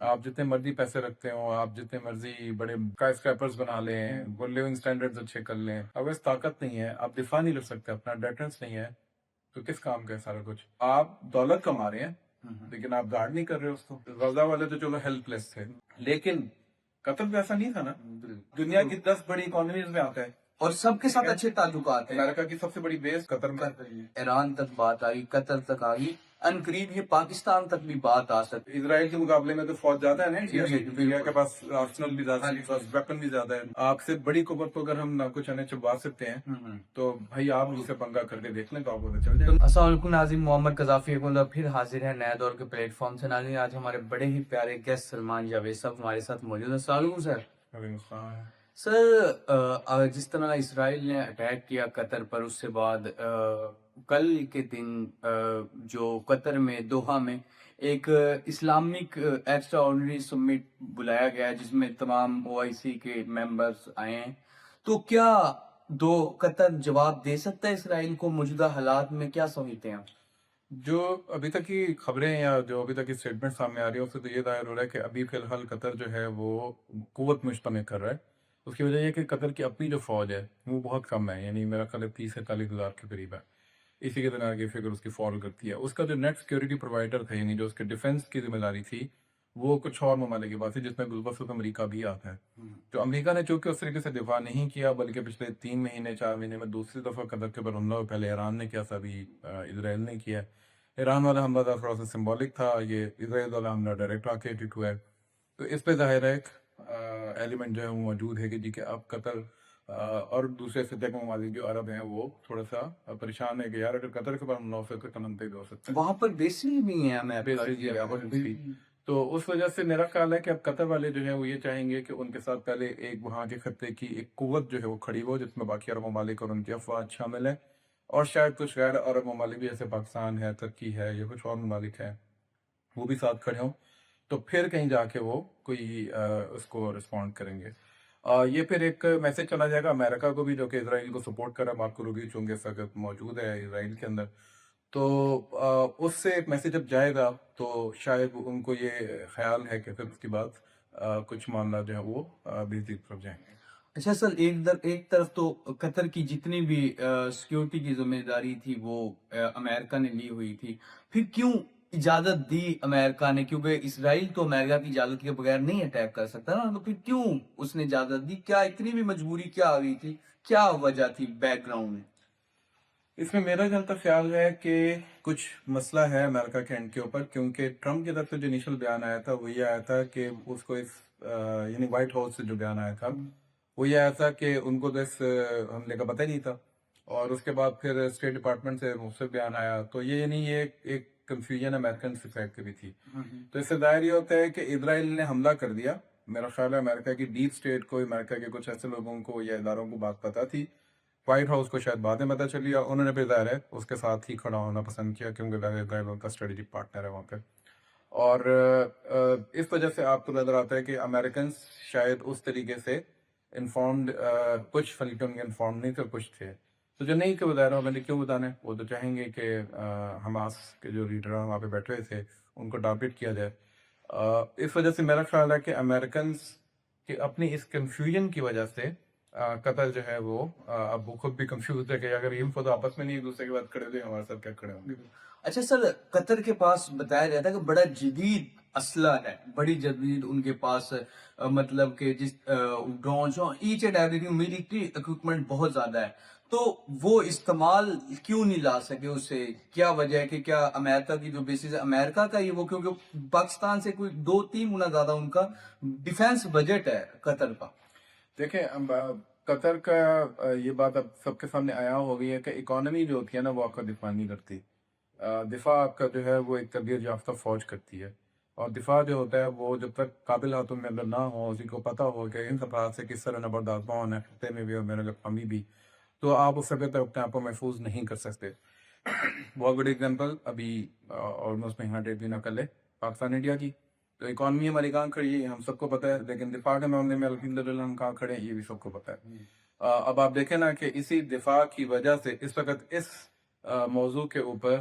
آپ جتنے مرضی پیسے رکھتے ہو، آپ جتنے مرضی بڑے اسکائی اسکریپرز بنا لیں، وہ لیونگ سٹینڈرڈز اچھے کر لیں، اگر اس طاقت نہیں ہے، آپ دفاع نہیں لڑ سکتے، اپنا ڈیٹرنس نہیں ہے، تو کس کام کا ہے سارا کچھ؟ آپ دولت کما رہے ہیں لیکن آپ گارڈ نہیں کر رہے اس کو. غزہ والے تو چلو ہیلپ لیس تھے، لیکن قطر بھی ایسا نہیں تھا نا. دنیا کی 10 بڑی اکانومیز میں آتا ہے اور سب کے ساتھ اچھے تعلقات ہیں. امریکہ کی سب سے بڑی بیس قطر میں. ایران تک بات آئی، قطر تک آئی، ان قریب یہ پاکستان تک بھی بات آ سکتی. اسرائیل کے مقابلے میں تو فوج زیادہ ہے نا انڈیا جی، میں، جی، انڈیا کے پاس آرسنل بھی زیادہ ہے، پاس ویپن بھی زیادہ ہے. آپ سے بڑی قوت کو اگر ہم نہ کچھ انہیں چبا سکتے ہیں تو بھائی آپ مجھ سے پنگا کر کے دیکھ لیں تو آپ کو چل جائے گا. السلام علیکم ناظرین، محمد قذافی اکملہ پھر حاضر ہے نئے دور کے پلیٹ فارم سے. ناظرین آج ہمارے بڑے ہی پیارے گیسٹ سلمان جاوید صاحب ہمارے ساتھ موجود ہیں. السلام علیکم سر. وعلیکم السلام. سر جس طرح اسرائیل نے اٹیک کیا قطر پر، اس سے بعد کل کے دن جو قطر میں دوحہ میں ایک اسلامک ایکسٹرا آرڈنری سمٹ بلایا گیا ہے جس میں تمام OIC کے ممبرز آئے ہیں، تو کیا قطر جواب دے سکتا ہے اسرائیل کو موجودہ حالات میں؟ کیا سمجھتے ہیں آپ؟ جو ابھی تک کی خبریں یا جو ابھی تک کی اسٹیٹمنٹ سامنے آ رہی ہے اس سے تو یہ ظاہر ہو رہا ہے کہ ابھی فی الحال قطر جو ہے وہ قوت مشتمل کر رہا ہے. اس کی وجہ یہ کہ قطر کی اپنی جو فوج ہے وہ بہت کم ہے، یعنی میرا خیال ہے 30-40 ہزار کے قریب ہے. اسی کے طرح کی فگر اس کی فال کرتی ہے. اس کا جو نیٹ سیکورٹی پرووائڈر تھا، یعنی جو اس کے ڈیفنس کی ذمہ داری تھی، وہ کچھ اور ممالک کی بات تھی جس میں بالخصوص امریکہ بھی آتا ہے. تو امریکہ نے چونکہ اس طریقے سے دفاع نہیں کیا، بلکہ پچھلے 3-4 مہینے میں دوسری دفعہ قطر کے اوپر حملہ ہوا. پہلے ایران نے کیا تھا، ابھی اسرائیل نے کیا. ایران والا حملہ تھوڑا سا سمبولک تھا، یہ اسرائیل والا حملہ ڈائریکٹ آ کے ہٹ ہوا ہے. تو اس پہ ظاہر ہے ایک ایلیمنٹ جو ہے وہ موجود ہے کہ جی کہ اب قطر اور دوسرے خطے کے ممالک جو عرب ہیں وہ تھوڑا سا پریشان ہے کہ یار اگر قطر کے پاس حملہ ہو سکتا تو ہم پہ بھی ہو سکتا ہے. وہاں پر بیسیں بھی ہیں تو اس وجہ سے میرا خیال ہے کہ اب قطر والے جو ہیں وہ یہ چاہیں گے کہ ان کے ساتھ پہلے ایک وہاں کے خطے کی ایک قوت جو ہے وہ کھڑی ہو جس میں باقی عرب ممالک اور ان کی افواج شامل ہیں، اور شاید کچھ غیر عرب ممالک بھی جیسے پاکستان ہے، ترکی ہے یا کچھ اور ممالک ہیں وہ بھی ساتھ کھڑے ہوں. تو پھر کہیں جا کے وہ کوئی اس کو رسپونڈ کریں گے. یہ پھر ایک میسج چلا جائے گا امریکہ کو بھی جو کہ اسرائیل کو سپورٹ کر رہا ہے. مارکو روبیو چونکہ اس وقت موجود ہے اسرائیل کے اندر، تو اس سے ایک میسج اب جائے گا تو شاید ان کو یہ خیال ہے کہ پھر اس کے بعد کچھ معاملات جو ہیں وہ بہتری کی طرف جائیں گے. اچھا سر، ایک طرف تو قطر کی جتنی بھی سیکیورٹی کی ذمہ داری تھی وہ امریکہ نے لی ہوئی تھی، پھر کیوں اجازت دی امریکہ نے؟ کیونکہ اسرائیل تو امریکہ کی اجازت کے بغیر نہیں اٹیک کر سکتا نا، تو پھر کیوں اس نے اجازت دی؟ کیا اتنی بھی مجبوری کیا آ گئی تھی؟ کیا وجہ تھی بیک گراؤنڈ میں؟ اس میں میرا جہاں تک خیال ہے کہ کچھ مسئلہ ہے امریکہ کے اینڈ کے اوپر، کیونکہ ٹرمپ کی طرف سے جو انیشل بیان آیا تھا وہ یہ آیا تھا کہ اس کو یعنی وائٹ ہاؤس سے جو بیان آیا تھا وہ یہ آیا تھا کہ ان کو تو اس حملے کا پتہ ہی نہیں تھا. اور اس کے بعد پھر اسٹیٹ ڈپارٹمنٹ سے مجھ سے بیان آیا، تو یہ یعنی یہ ایک کنفیوژن امریکن سائڈ کی بھی تھی. تو اس سے ظاہر یہ ہوتا ہے کہ اسرائیل نے حملہ کر دیا. میرا خیال ہے امریکہ کی ڈیپ اسٹیٹ کو، امریکہ کے کچھ ایسے لوگوں کو یا اداروں کو بات پتہ تھی. وائٹ ہاؤس کو شاید بعد میں پتہ چلی اور انہوں نے پھر ظاہر ہے اس کے ساتھ ہی کھڑا ہونا پسند کیا، کیونکہ اسرائیل ان کا اسٹریٹجک پارٹنر ہے وہاں پہ. اور اس وجہ سے آپ کو نظر آتا ہے کہ امریکنز شاید اس طریقے سے انفارمڈ، کچھ فلیٹوں کے انفارم نہیں تھے، کچھ تھے. تو جو نہیں کہ وہ ظاہر میں نے کیوں بتانا ہے، وہ تو چاہیں گے کہ حماس کے جو لیڈر وہاں پہ بیٹھے ہوئے تھے ان کو ٹارگیٹ کیا جائے. اس وجہ سے میرا خیال ہے کہ امریکنز کی اپنی اس کنفیوژن کی وجہ سے قطر جو ہے وہ اب وہ خود بھی کنفیوز ہے کہ اگر یہ خود آپس میں نہیں ایک دوسرے کے بعد کھڑے ہوئے ہمارے ساتھ کیا کھڑے ہوں گے. اچھا سر، قطر کے پاس بتایا جاتا ہے کہ بڑا جدید اسلحہ ہے، بڑی جدید ان کے پاس مطلب کہ جس drones H and every thing, military equipment بہت زیادہ ہے، تو وہ استعمال کیوں نہیں لا سکے اسے؟ کیا وجہ ہے کہ کیا امریکہ کی جو بیسز ہے امریکہ کا یہ وہ، کیونکہ پاکستان سے کوئی 2-3 گنا زیادہ ان کا ڈیفینس بجٹ ہے قطر کا. دیکھیں قطر کا یہ بات اب سب کے سامنے آیا ہو گئی ہے کہ اکانومی جو ہوتی ہے نا وہ آپ کا دفاع نہیں کرتی. دفاع آپ کا جو ہے وہ ایک تربیت یافتہ فوج کرتی ہے، اور دفاع جو ہوتا ہے وہ جب تک قابل ہاتھوں میں اندر نہ ہو، اسی کو پتہ ہو کہ ان خطرات سے کس طرح نبردات ہونا ہے، خطے میں بھی اور میرے قومی بھی، تو آپ اس وقت اپنے آپ کو محفوظ نہیں کر سکتے. بہت بڑی اگزامپل ابھی آلموسٹ مہینہ ڈیڑھ مہینہ پہلے پاکستان انڈیا کی، تو اکانومی ہماری کہاں کھڑی ہے ہم سب کو پتہ ہے، لیکن دفاع کے معاملے میں الحمدللہ ہم کہاں کھڑے ہیں یہ بھی سب کو پتہ ہے. اب آپ دیکھیں نا کہ اسی دفاع کی وجہ سے اس وقت اس موضوع کے اوپر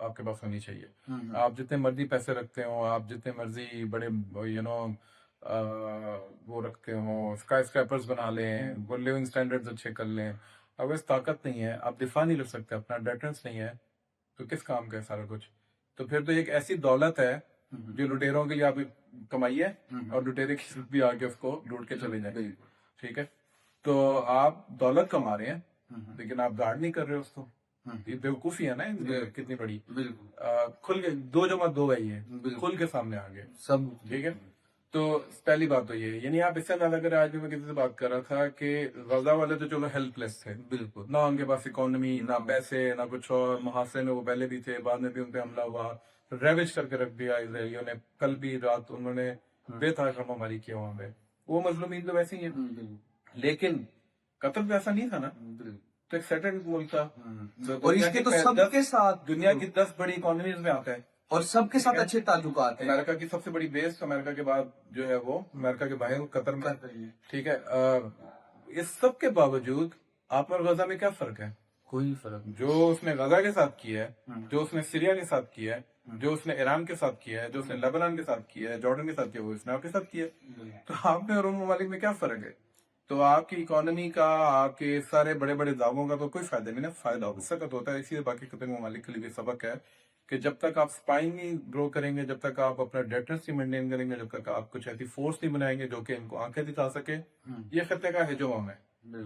آپ کے پاس ہونی چاہیے. آپ جتنے مرضی پیسے رکھتے ہو, آپ جتنے مرضی بڑے وہ رکھتے ہو, اسکائی اسکریپرز بنا لیں, وہ لیونگ اسٹینڈرڈز اچھے کر لیں, اگر اس طاقت نہیں ہے, آپ دفاع نہیں لڑ سکتے, اپنا ڈیٹرنس نہیں ہے, تو کس کام کا ہے سارا کچھ؟ تو پھر تو ایک ایسی دولت ہے جو لٹیروں کے لیے آپ کمائی ہے, اور لٹیرے کی بھی آگے اس کو لوٹ کے چلے جائیں. ٹھیک ہے, تو آپ دولت کما رہے ہیں لیکن آپ گارڈ نہیں کر رہے اس کو. یہ بیوقوفی ہے نا کتنی بڑی. کھل کے 2+2 ہے, یہ کھل کے سامنے آ گئے سب. ٹھیک ہے, تو پہلی بات تو یہ, یعنی آپ اس سے اندازہ کریں, آج بھی میں کسی سے بات کر رہا تھا کہ غزہ والے تو چلو ہیلپ لیس تھے, بالکل نہ ان کے پاس اکانومی, نہ پیسے, نہ کچھ اور. محاصرے میں وہ پہلے بھی تھے, بعد میں بھی ان پہ حملہ ہوا, ریوش کر کے رکھ دیا اسرائیلیوں نے. کل بھی رات انہوں نے بے تحاشا ماری کیا وہاں پہ. وہ مظلومین تو ویسے ہی ہیں, لیکن قتل تو ایسا نہیں تھا نا. تو ایک سیٹلڈ ملک تھا, اور اس کے تو سب کے ساتھ دنیا کی 10 بڑی اکانومیز میں آتا ہے, اور سب کے ساتھ اچھے تعلقات ہیں. امریکہ کی سب سے بڑی بیس امریکہ کے بعد جو ہے وہ امریکہ کے باہر قطر میں. ٹھیک ہے, اس سب کے باوجود آپ اور غزہ میں کیا فرق ہے؟ کوئی فرق نہیں. جو اس نے غزہ کے ساتھ کیا ہے, جو اس نے سیریا کے ساتھ کیا ہے, جو اس نے ایران کے ساتھ کیا ہے, جو اس نے لیبنان کے ساتھ کیا ہے, جارڈن کے ساتھ کیا ہے, وہ اس نے آپ کے ساتھ کیا ہے. تو آپ میں اور ان ممالک میں کیا فرق ہے؟ تو آپ کی اکانومی کا, آپ کے سارے بڑے بڑے دعووں کا تو کوئی فائدہ نہیں نا. فائدہ ہو سکتا ہوتا ہے. اسی لیے باقی قطر ممالک کے لیے بھی سبق ہے کہ جب تک آپ اسپائنگ نہیں گرو کریں گے, جب تک آپ اپنا ڈیٹرنس نہیں مینٹین کریں گے, جب تک آپ کچھ ایسی فورس نہیں بنائیں گے جو کہ ان کو آنکھیں دکھا سکے, یہ خطے کا ہجوم ہے.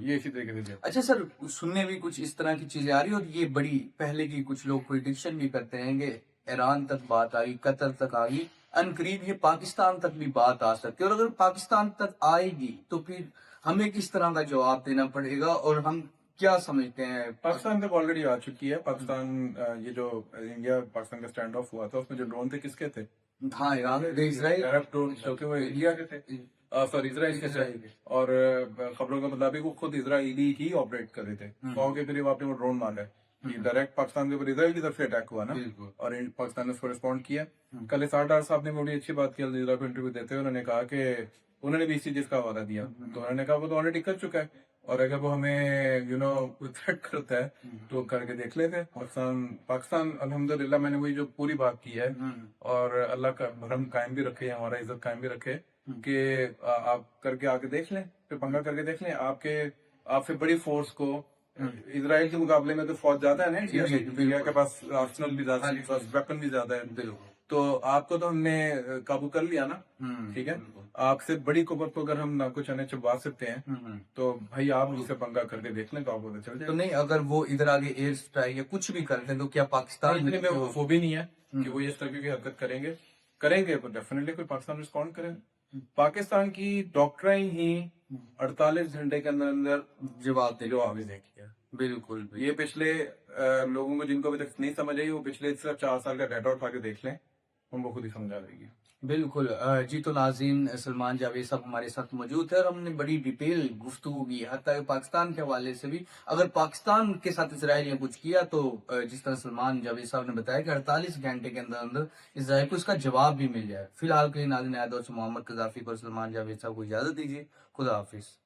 یہ اسی طریقے سے. اچھا سر, سننے بھی کچھ اس طرح کی چیزیں آ رہی ہیں, اور یہ بڑی پہلے کی کچھ لوگ پریڈکشن بھی کرتے ہیں کہ ایران تک بات آئی, قطر تک آ گئی, ان قریب یہ پاکستان تک بھی بات آ سکتی ہے. اور اگر پاکستان تک آئے گی تو پھر ہمیں کس طرح کا جواب دینا پڑے گا, اور ہم کیا سمجھتے ہیں؟ پاکستان تک آلریڈی آ چکی ہے. پاکستان, یہ جو انڈیا پاکستان کا اسٹینڈ آف ہوا تھا, اس میں جو ڈرون تھے کس کے تھے؟ ہاں, اسرائیل. ڈرون جو کہ وہ انڈیا کے تھے, سوری اسرائیل کے تھے. اور خبروں کے مطابق وہ خود اسرائیلی ہی آپریٹ کر رہے تھے. 100 کے قریب آپ نے وہ ڈرون مارا ہے. یہ ڈائریکٹ پاکستان کے اوپر اسرائیل کی طرف سے اٹیک ہوا نا, اور پاکستان نے اس کو رسپونڈ کیا. کل اسحاق ڈار صاحب نے بڑی اچھی بات کی الجزیرہ کو انٹرویو دیتے ہوئے. انہوں نے کہا کہ انہوں نے بھی اسی چیز کا حوالہ دیا, تو انہوں نے کہا وہ تو آلریڈی کر چکا ہے, اور اگر وہ ہمیں تھریٹ کرتا ہے تو کر کے دیکھ لیتے. پاکستان الحمدللہ, میں نے وہی جو پوری بات کی ہے, اور اللہ کا بھرم قائم بھی رکھے, ہمارا عزت قائم بھی رکھے, کہ آپ کر کے آگے دیکھ لیں, پھر پنگا کر کے دیکھ لیں. آپ سے بڑی فورس کو, اسرائیل کے مقابلے میں تو فوج زیادہ ہے نا انڈیا کے پاس, آرسنل بھی زیادہ ہے, ویپن بھی زیادہ ہے, تو آپ کو تو ہم نے قابو کر لیا نا. ٹھیک ہے, آپ سے بڑی قوت کو اگر ہم نہ کچھ انہیں چبا سکتے ہیں, تو بھائی آپ اس سے پنگا کر کے دیکھ لیں تو آپ کو چل جائے. تو نہیں, اگر وہ ادھر آگے ایئر اسٹرائک یا کچھ بھی کرتے ہیں تو کیا پاکستان میں وہ بھی نہیں ہے کہ وہ اس طرح کی حرکت کریں گے تو ڈیفینیٹلی کوئی پاکستان رسپونڈ کرے. پاکستان کی ڈاکٹرائن ہی 48 گھنٹے کے اندر اندر جواب دے. دیکھی ہے. بالکل, یہ پچھلے لوگوں کو جن کو ابھی تک نہیں سمجھ آئی, وہ پچھلے صرف 4 سال کا ڈیٹا اٹھا کے دیکھ لیں, ان کو خود ہی سمجھا دے گی. بالکل جی. تو ناظرین, سلمان جاوید صاحب ہمارے ساتھ موجود ہے, اور ہم نے بڑی ڈیٹیل گفتگو کی, حتیٰ کہ پاکستان کے حوالے سے بھی. اگر پاکستان کے ساتھ اسرائیل نے کچھ کیا تو جس طرح سلمان جاوید صاحب نے بتایا کہ 48 گھنٹے کے اندر اندر اسرائیل کو اس کا جواب بھی مل جائے. فی الحال کے لیے ناظرین, محمد قذافی پر سلمان جاوید صاحب کو اجازت دیجیے. خدا حافظ.